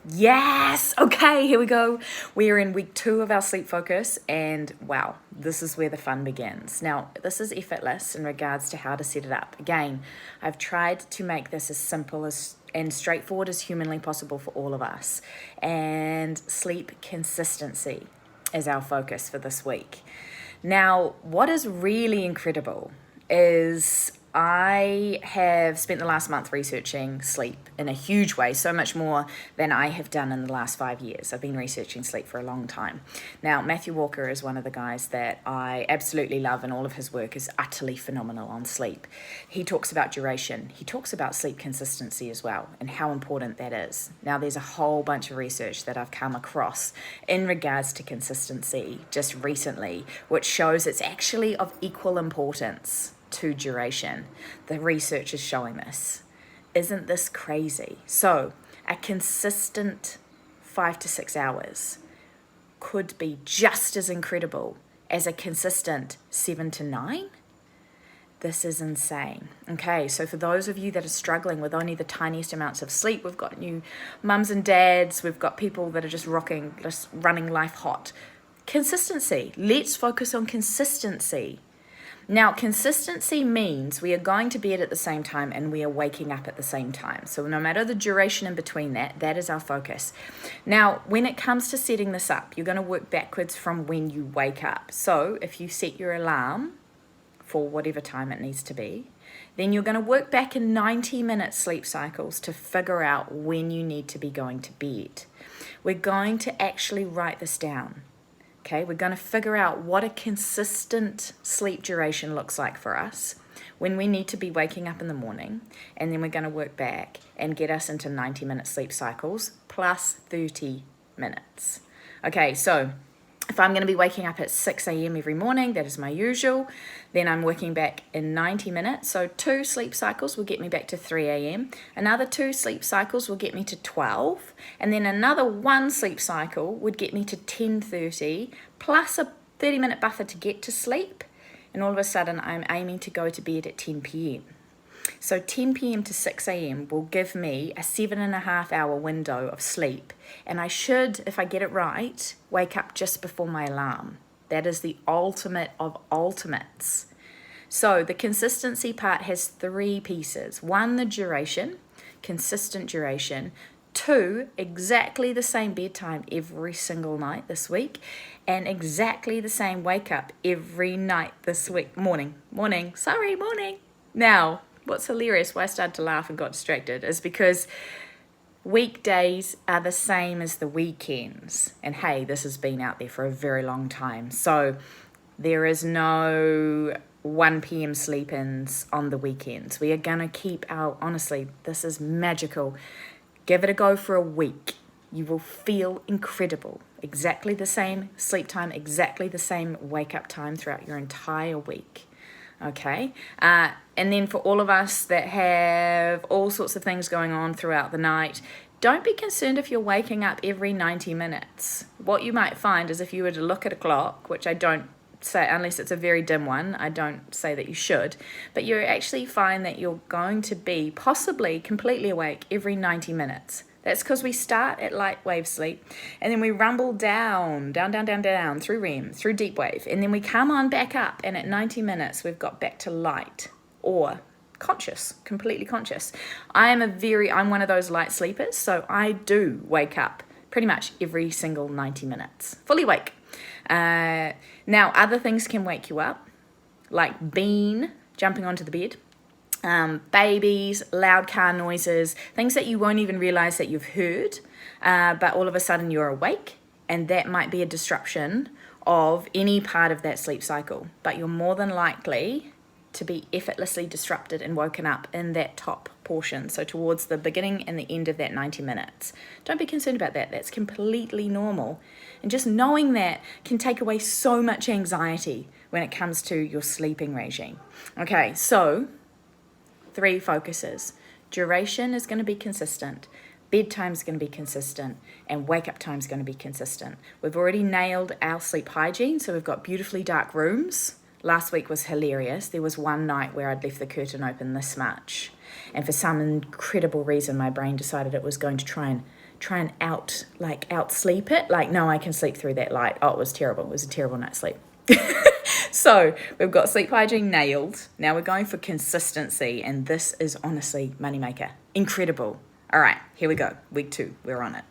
Yes! Okay, here we go. We are in week 2 of our sleep focus, and wow, this is where the fun begins. Now, this is effortless in regards to how to set it up. Again, I've tried to make this as simple as and straightforward as humanly possible for all of us. And sleep consistency is our focus for this week. Now, what is really incredible is I have spent the last month researching sleep in a huge way, so much more than I have done in the last 5 years. I've been researching sleep for a long time. Now, Matthew Walker is one of the guys that I absolutely love, and all of his work is utterly phenomenal on sleep. He talks about duration. He talks about sleep consistency as well, and how important that is. Now, there's a whole bunch of research that I've come across in regards to consistency just recently, which shows it's actually of equal importance to duration. The research is showing this. Isn't this crazy? So, a consistent 5 to 6 hours could be just as incredible as a consistent 7 to 9. This is insane. Okay, so for those of you that are struggling with only the tiniest amounts of sleep, we've got new mums and dads, we've got people that are just running life hot. Consistency. Let's focus on consistency. Now, consistency means we are going to bed at the same time and we are waking up at the same time. So no matter the duration in between that is our focus. Now, when it comes to setting this up, you're going to work backwards from when you wake up. So if you set your alarm for whatever time it needs to be, then you're going to work back in 90-minute sleep cycles to figure out when you need to be going to bed. We're going to actually write this down. Okay, we're going to figure out what a consistent sleep duration looks like for us when we need to be waking up in the morning, and then we're going to work back and get us into 90-minute sleep cycles plus 30 minutes. Okay, so if I'm going to be waking up at 6 a.m. every morning, that is my usual, then I'm working back in 90 minutes. So 2 sleep cycles will get me back to 3 a.m. Another 2 sleep cycles will get me to 12. And then another 1 sleep cycle would get me to 10:30, plus a 30-minute buffer to get to sleep. And all of a sudden, I'm aiming to go to bed at 10 p.m. So 10 p.m. to 6 a.m. will give me a 7.5-hour window of sleep. And I should, if I get it right, wake up just before my alarm. That is the ultimate of ultimates. So the consistency part has 3 pieces. 1, the duration, consistent duration. 2, exactly the same bedtime every single night this week. And exactly the same wake up every night this week. Morning. Now, what's hilarious, why I started to laugh and got distracted, is because weekdays are the same as the weekends. And hey, this has been out there for a very long time. So there is no 1 p.m. sleep-ins on the weekends. We are going to keep honestly, this is magical. Give it a go for a week. You will feel incredible. Exactly the same sleep time, exactly the same wake-up time throughout your entire week. Okay, and then for all of us that have all sorts of things going on throughout the night, don't be concerned if you're waking up every 90 minutes. What you might find is if you were to look at a clock, which I don't say, unless it's a very dim one, I don't say that you should, but you actually find that you're going to be possibly completely awake every 90 minutes. That's because we start at light wave sleep and then we rumble down through REM, through deep wave. And then we come on back up, and at 90 minutes, we've got back to light or conscious, completely conscious. I'm one of those light sleepers. So I do wake up pretty much every single 90 minutes, fully awake. Now, other things can wake you up, like Bean jumping onto the bed. Babies, loud car noises, things that you won't even realize that you've heard, but all of a sudden you're awake, and that might be a disruption of any part of that sleep cycle. But you're more than likely to be effortlessly disrupted and woken up in that top portion, so towards the beginning and the end of that 90 minutes. Don't be concerned about that. That's completely normal. And just knowing that can take away so much anxiety when it comes to your sleeping regime. Okay, so 3 focuses. Duration is going to be consistent. Bedtime is going to be consistent. And wake-up time is going to be consistent. We've already nailed our sleep hygiene, so we've got beautifully dark rooms. Last week was hilarious. There was one night where I'd left the curtain open this much. And for some incredible reason, my brain decided it was going to try and try and out sleep it. Like, no, I can sleep through that light. Oh, it was terrible. It was a terrible night's sleep. So we've got sleep hygiene nailed. Now we're going for consistency, and this is honestly moneymaker. Incredible. All right, here we go. Week 2, we're on it.